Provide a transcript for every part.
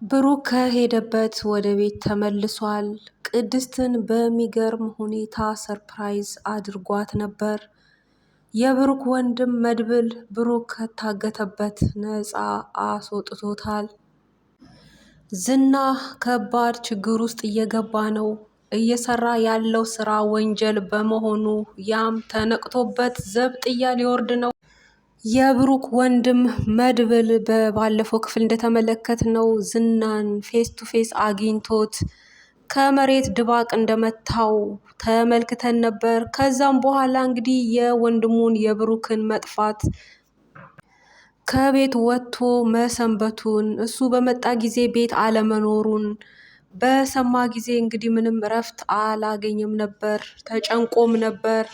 ብሩክ ከሄደበት ወደ ቤት ተመልሷል። ቅድስትን በሚገርም ሁኔታ ሰርፕራይዝ አድርጓት ነበር። የብሩክ ወንድም መድብል ብሩክ ከታገተበት ነፃ አስወጥቶታል። ዝና ከባድ ችግር ውስጥ እየገባ ነው። እየሰራ ያለው ስራ ወንጀል በመሆኑ ያም ተነቅቶበት ዘብጥያ ሊወርድ ነው። የብሩክ ወንድም መድብል በባለፈው ክፍል እንደተመለከትነው ዝናን ፌስ ቱ ፌስ አግኝቶት ከመሬት ድባቅ እንደመታው ተመልክተን ነበር። ከዛም በኋላ እንግዲህ የወንድሙን የብሩክን መጥፋት ከቤት ወጥቶ መሰንበቱን እሱ በመጣ ጊዜ ቤት አለመኖሩን በሰማ ጊዜ እንግዲህ ምንም እረፍት አላገኘም ነበር፣ ተጨንቆም ነበር።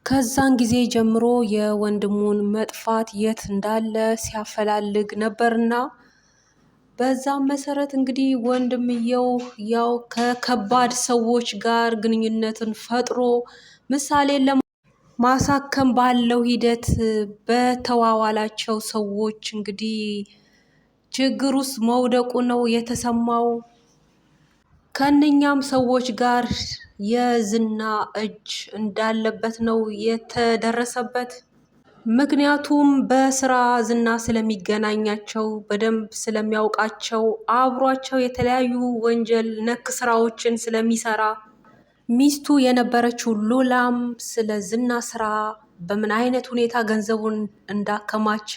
ከዛን ጊዜ ጀምሮ የወንድሙን መጥፋት የት እንዳለ ሲያፈላልግ ነበርና በዛም መሰረት እንግዲህ ወንድምየው ያው ከከባድ ሰዎች ጋር ግንኙነትን ፈጥሮ ምሳሌን ለማሳከም ባለው ሂደት በተዋዋላቸው ሰዎች እንግዲህ ችግር ውስጥ መውደቁ ነው የተሰማው። ከእነኛም ሰዎች ጋር የዝና እጅ እንዳለበት ነው የተደረሰበት። ምክንያቱም በስራ ዝና ስለሚገናኛቸው በደንብ ስለሚያውቃቸው አብሯቸው የተለያዩ ወንጀል ነክ ስራዎችን ስለሚሰራ ሚስቱ የነበረችው ሉላም ስለ ዝና ስራ በምን አይነት ሁኔታ ገንዘቡን እንዳከማቸ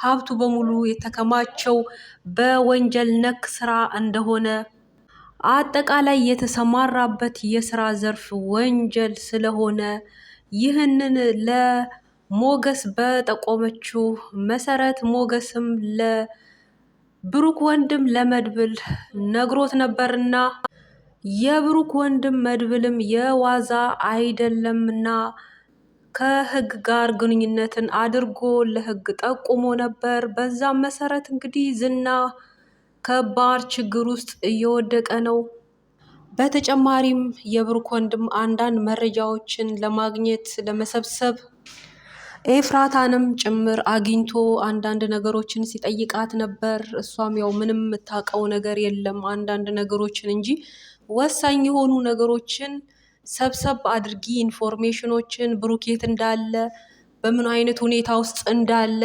ሀብቱ በሙሉ የተከማቸው በወንጀል ነክ ስራ እንደሆነ አጠቃላይ የተሰማራበት የስራ ዘርፍ ወንጀል ስለሆነ ይህንን ለሞገስ በጠቆመችው መሰረት ሞገስም ለብሩክ ወንድም ለመድብል ነግሮት ነበርና የብሩክ ወንድም መድብልም የዋዛ አይደለምና ከህግ ጋር ግንኙነትን አድርጎ ለህግ ጠቁሞ ነበር። በዛም መሰረት እንግዲህ ዝና ከባድ ችግር ውስጥ እየወደቀ ነው። በተጨማሪም የብሩክ ወንድም አንዳንድ መረጃዎችን ለማግኘት ለመሰብሰብ ኤፍራታንም ጭምር አግኝቶ አንዳንድ ነገሮችን ሲጠይቃት ነበር። እሷም ያው ምንም የምታውቀው ነገር የለም አንዳንድ ነገሮችን እንጂ ወሳኝ የሆኑ ነገሮችን ሰብሰብ አድርጊ ኢንፎርሜሽኖችን ብሩክ የት እንዳለ በምን አይነት ሁኔታ ውስጥ እንዳለ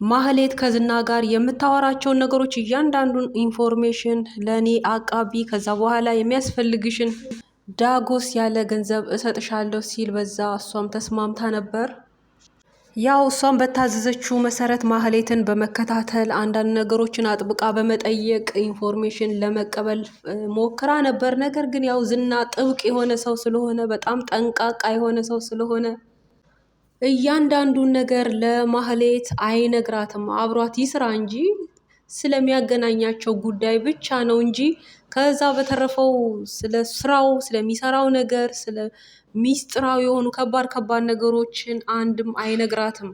ማህሌት ከዝና ጋር የምታወራቸውን ነገሮች እያንዳንዱን ኢንፎርሜሽን ለእኔ አቃቢ፣ ከዛ በኋላ የሚያስፈልግሽን ዳጎስ ያለ ገንዘብ እሰጥሻለሁ ሲል በዛ እሷም ተስማምታ ነበር። ያው እሷም በታዘዘችው መሰረት ማህሌትን በመከታተል አንዳንድ ነገሮችን አጥብቃ በመጠየቅ ኢንፎርሜሽን ለመቀበል ሞክራ ነበር። ነገር ግን ያው ዝና ጥብቅ የሆነ ሰው ስለሆነ በጣም ጠንቃቃ የሆነ ሰው ስለሆነ እያንዳንዱን ነገር ለማህሌት አይነግራትም። አብሯት ይስራ እንጂ ስለሚያገናኛቸው ጉዳይ ብቻ ነው እንጂ ከዛ በተረፈው ስለ ስራው ስለሚሰራው ነገር ስለ ሚስጥራዊ የሆኑ ከባድ ከባድ ነገሮችን አንድም አይነግራትም።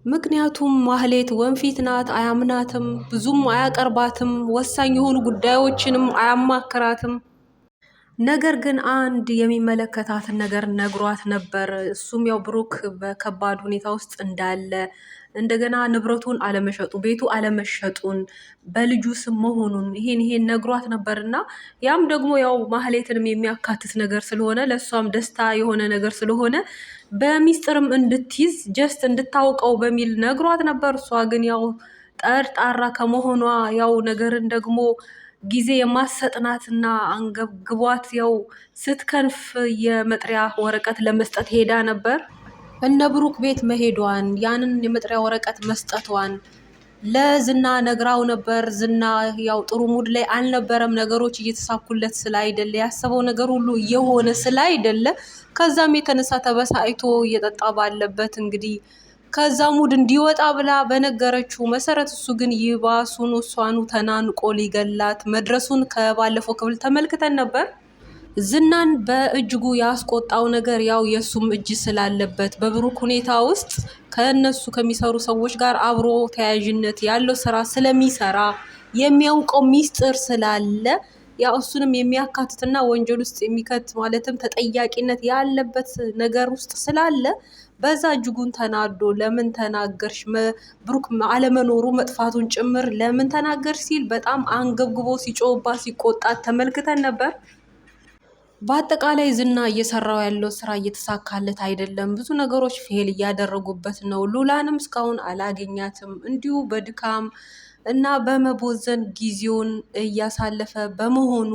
ምክንያቱም ማህሌት ወንፊት ናት፣ አያምናትም፣ ብዙም አያቀርባትም፣ ወሳኝ የሆኑ ጉዳዮችንም አያማክራትም። ነገር ግን አንድ የሚመለከታትን ነገር ነግሯት ነበር። እሱም ያው ብሩክ በከባድ ሁኔታ ውስጥ እንዳለ እንደገና ንብረቱን አለመሸጡ ቤቱ አለመሸጡን በልጁ ስም መሆኑን ይሄን ነግሯት ነበር እና ያም ደግሞ ያው ማህሌትንም የሚያካትት ነገር ስለሆነ ለእሷም ደስታ የሆነ ነገር ስለሆነ በሚስጥርም እንድትይዝ ጀስት እንድታውቀው በሚል ነግሯት ነበር። እሷ ግን ያው ጠርጣራ ከመሆኗ ያው ነገርን ደግሞ ጊዜ የማሰጥናትና አንገብግቧት ያው ስትከንፍ የመጥሪያ ወረቀት ለመስጠት ሄዳ ነበር። እነ ብሩክ ቤት መሄዷን ያንን የመጥሪያ ወረቀት መስጠቷን ለዝና ነግራው ነበር። ዝና ያው ጥሩ ሙድ ላይ አልነበረም። ነገሮች እየተሳኩለት ስላይደለ ያሰበው ነገር ሁሉ እየሆነ ስላይደለ ከዛም የተነሳ ተበሳይቶ እየጠጣ ባለበት እንግዲህ ከዛ ሙድ እንዲወጣ ብላ በነገረችው መሰረት እሱ ግን ይባሱን እሷኑ ተናንቆ ሊገላት መድረሱን ከባለፈው ክፍል ተመልክተን ነበር። ዝናን በእጅጉ ያስቆጣው ነገር ያው የእሱም እጅ ስላለበት በብሩክ ሁኔታ ውስጥ ከእነሱ ከሚሰሩ ሰዎች ጋር አብሮ ተያያዥነት ያለው ስራ ስለሚሰራ የሚያውቀው ሚስጥር ስላለ ያው እሱንም የሚያካትትና ወንጀል ውስጥ የሚከት ማለትም ተጠያቂነት ያለበት ነገር ውስጥ ስላለ በዛ እጅጉን ተናዶ ለምን ተናገርሽ ብሩክ አለመኖሩ መጥፋቱን ጭምር ለምን ተናገርሽ ሲል በጣም አንገብግቦ ሲጮህባት ሲቆጣት ተመልክተን ነበር። በአጠቃላይ ዝና እየሰራው ያለው ስራ እየተሳካለት አይደለም። ብዙ ነገሮች ፌል እያደረጉበት ነው። ሉላንም እስካሁን አላገኛትም። እንዲሁ በድካም እና በመቦዘን ጊዜውን እያሳለፈ በመሆኑ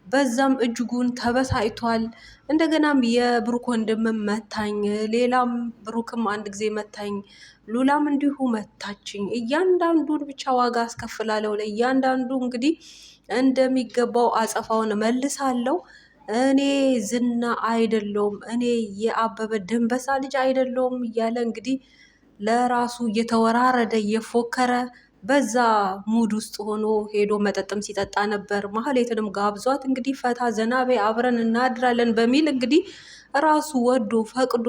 በዛም እጅጉን ተበሳጭቷል። እንደገናም የብሩክ ወንድምም መታኝ፣ ሌላም ብሩክም አንድ ጊዜ መታኝ፣ ሉላም እንዲሁ መታችኝ። እያንዳንዱን ብቻ ዋጋ አስከፍላለሁ። ለእያንዳንዱ እንግዲህ እንደሚገባው አጸፋውን መልሳለሁ። እኔ ዝና አይደለውም፣ እኔ የአበበ ደንበሳ ልጅ አይደለውም እያለ እንግዲህ ለራሱ እየተወራረደ እየፎከረ በዛ ሙድ ውስጥ ሆኖ ሄዶ መጠጥም ሲጠጣ ነበር። ማህሌትንም ጋብዟት እንግዲህ ፈታ ዘና በይ አብረን እናድራለን በሚል እንግዲህ ራሱ ወዶ ፈቅዶ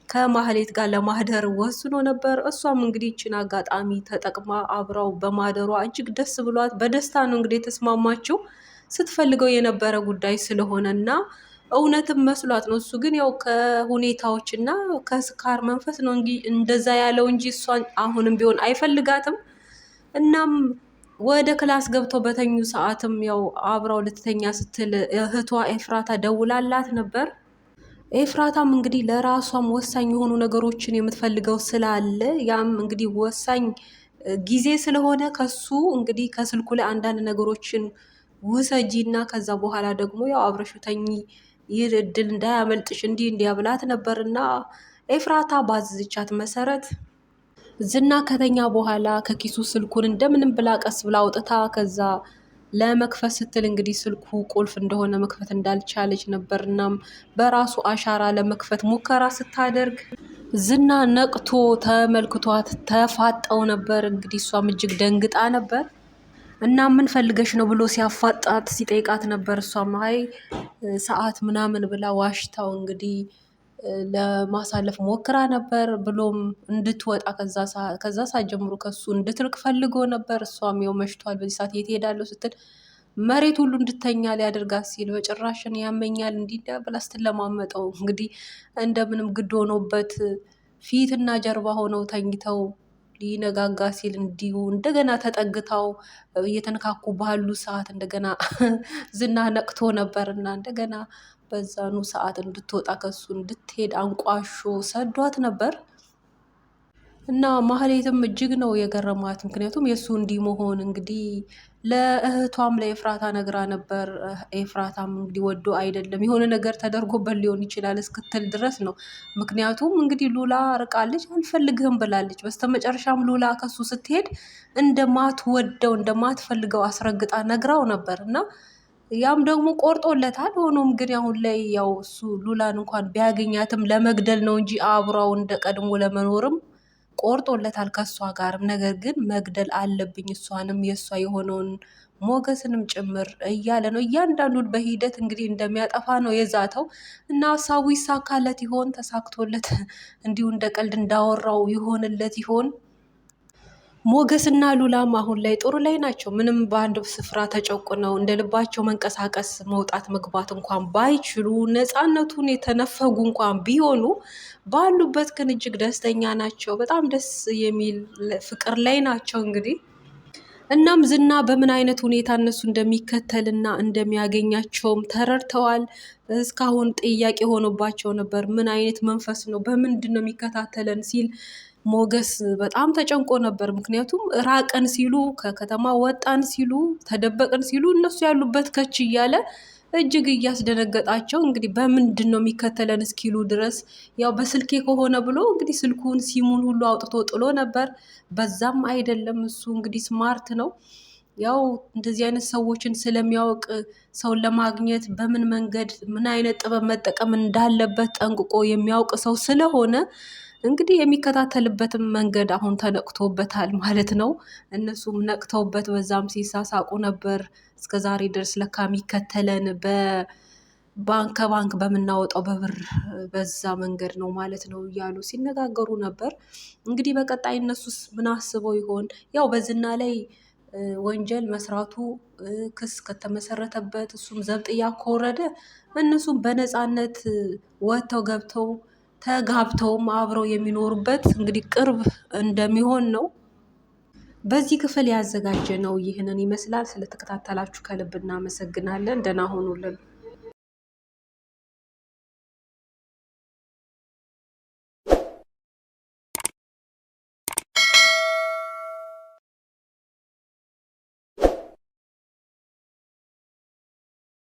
ከማህሌት ጋር ለማህደር ወስኖ ነበር። እሷም እንግዲህ ይችን አጋጣሚ ተጠቅማ አብራው በማደሯ እጅግ ደስ ብሏት በደስታ ነው እንግዲህ የተስማማችው። ስትፈልገው የነበረ ጉዳይ ስለሆነ እና እውነትም መስሏት ነው። እሱ ግን ያው ከሁኔታዎች እና ከስካር መንፈስ ነው እንጂ እንደዛ ያለው እንጂ እሷን አሁንም ቢሆን አይፈልጋትም። እናም ወደ ክላስ ገብተው በተኙ ሰዓትም ያው አብራው ልትተኛ ስትል እህቷ ኤፍራታ ደውላላት ነበር። ኤፍራታም እንግዲህ ለራሷም ወሳኝ የሆኑ ነገሮችን የምትፈልገው ስላለ ያም እንግዲህ ወሳኝ ጊዜ ስለሆነ ከሱ እንግዲህ ከስልኩ ላይ አንዳንድ ነገሮችን ውሰጂ እና ከዛ በኋላ ደግሞ ያው አብረሹ ተኚ፣ ይህ እድል እንዳያመልጥሽ እንዲህ እንዲያብላት ነበር እና ኤፍራታ ባዘዘቻት መሰረት ዝና ከተኛ በኋላ ከኪሱ ስልኩን እንደምንም ብላ ቀስ ብላ አውጥታ ከዛ ለመክፈት ስትል እንግዲህ ስልኩ ቁልፍ እንደሆነ መክፈት እንዳልቻለች ነበር። እናም በራሱ አሻራ ለመክፈት ሙከራ ስታደርግ ዝና ነቅቶ ተመልክቷት ተፋጠው ነበር። እንግዲህ እሷም እጅግ ደንግጣ ነበር። እና ምን ፈልገሽ ነው ብሎ ሲያፋጣት ሲጠይቃት ነበር። እሷም አይ ሰዓት ምናምን ብላ ዋሽታው እንግዲህ ለማሳለፍ ሞክራ ነበር። ብሎም እንድትወጣ ከዛ ሰዓት ጀምሮ ከሱ እንድትርቅ ፈልጎ ነበር። እሷም ያው መሽቷል በዚህ ሰዓት የት ሄዳለሁ ስትል መሬት ሁሉ እንድተኛ ሊያደርጋት ሲል በጭራሽን ያመኛል እንዲህ ብላ ስትለማመጠው እንግዲህ እንደምንም ግድ ሆኖበት ፊትና ጀርባ ሆነው ተኝተው ሊነጋጋ ሲል እንዲሁ እንደገና ተጠግተው እየተነካኩ ባሉ ሰዓት እንደገና ዝና ነቅቶ ነበር እና እንደገና በዛኑ ሰዓት እንድትወጣ ከሱ እንድትሄድ አንቋሾ ሰዷት ነበር። እና ማህሌትም እጅግ ነው የገረማት። ምክንያቱም የእሱ እንዲህ መሆን እንግዲህ ለእህቷም ለኤፍራታ ነግራ ነበር። ኤፍራታም እንግዲህ ወዶ አይደለም የሆነ ነገር ተደርጎበት ሊሆን ይችላል እስክትል ድረስ ነው። ምክንያቱም እንግዲህ ሉላ ርቃለች አልፈልግህም ብላለች። በስተመጨረሻም ሉላ ከሱ ስትሄድ እንደማትወደው እንደማትፈልገው አስረግጣ ነግራው ነበር እና ያም ደግሞ ቆርጦለታል። ሆኖም ግን አሁን ላይ ያው እሱ ሉላን እንኳን ቢያገኛትም ለመግደል ነው እንጂ አብራው እንደ ቀድሞ ለመኖርም ቆርጦለታል ከእሷ ጋርም። ነገር ግን መግደል አለብኝ እሷንም የእሷ የሆነውን ሞገስንም ጭምር እያለ ነው። እያንዳንዱን በሂደት እንግዲህ እንደሚያጠፋ ነው የዛተው እና ሀሳቡ ይሳካለት ይሆን? ተሳክቶለት እንዲሁ እንደ ቀልድ እንዳወራው ይሆንለት ይሆን? ሞገስና ሉላም አሁን ላይ ጥሩ ላይ ናቸው። ምንም በአንድ ስፍራ ተጨቁነው እንደ ልባቸው መንቀሳቀስ መውጣት መግባት እንኳን ባይችሉ ነፃነቱን የተነፈጉ እንኳን ቢሆኑ ባሉበት ግን እጅግ ደስተኛ ናቸው። በጣም ደስ የሚል ፍቅር ላይ ናቸው እንግዲህ እናም ዝና በምን አይነት ሁኔታ እነሱ እንደሚከተልና እንደሚያገኛቸውም ተረድተዋል። እስካሁን ጥያቄ ሆኖባቸው ነበር። ምን አይነት መንፈስ ነው? በምንድን ነው የሚከታተለን ሲል ሞገስ በጣም ተጨንቆ ነበር። ምክንያቱም ራቀን ሲሉ ከከተማ ወጣን ሲሉ ተደበቅን ሲሉ እነሱ ያሉበት ከች እያለ እጅግ እያስደነገጣቸው እንግዲህ በምንድን ነው የሚከተለን እስኪሉ ድረስ ያው በስልኬ ከሆነ ብሎ እንግዲህ ስልኩን ሲሙን ሁሉ አውጥቶ ጥሎ ነበር። በዛም አይደለም እሱ እንግዲህ ስማርት ነው። ያው እንደዚህ አይነት ሰዎችን ስለሚያውቅ ሰውን ለማግኘት በምን መንገድ ምን አይነት ጥበብ መጠቀም እንዳለበት ጠንቅቆ የሚያውቅ ሰው ስለሆነ እንግዲህ የሚከታተልበትም መንገድ አሁን ተነቅቶበታል ማለት ነው። እነሱም ነቅተውበት በዛም ሲሳሳቁ ነበር። እስከ ዛሬ ድረስ ለካ የሚከተለን ከባንክ በምናወጣው በብር በዛ መንገድ ነው ማለት ነው እያሉ ሲነጋገሩ ነበር። እንግዲህ በቀጣይ እነሱስ ምን አስበው ይሆን? ያው በዝና ላይ ወንጀል መስራቱ ክስ ከተመሰረተበት እሱም ዘብጥያ ከወረደ እነሱም በነፃነት ወጥተው ገብተው ተጋብተውም አብረው የሚኖሩበት እንግዲህ ቅርብ እንደሚሆን ነው። በዚህ ክፍል ያዘጋጀነው ይህንን ይመስላል። ስለተከታተላችሁ ከልብ እናመሰግናለን። ደህና ሆኑልን።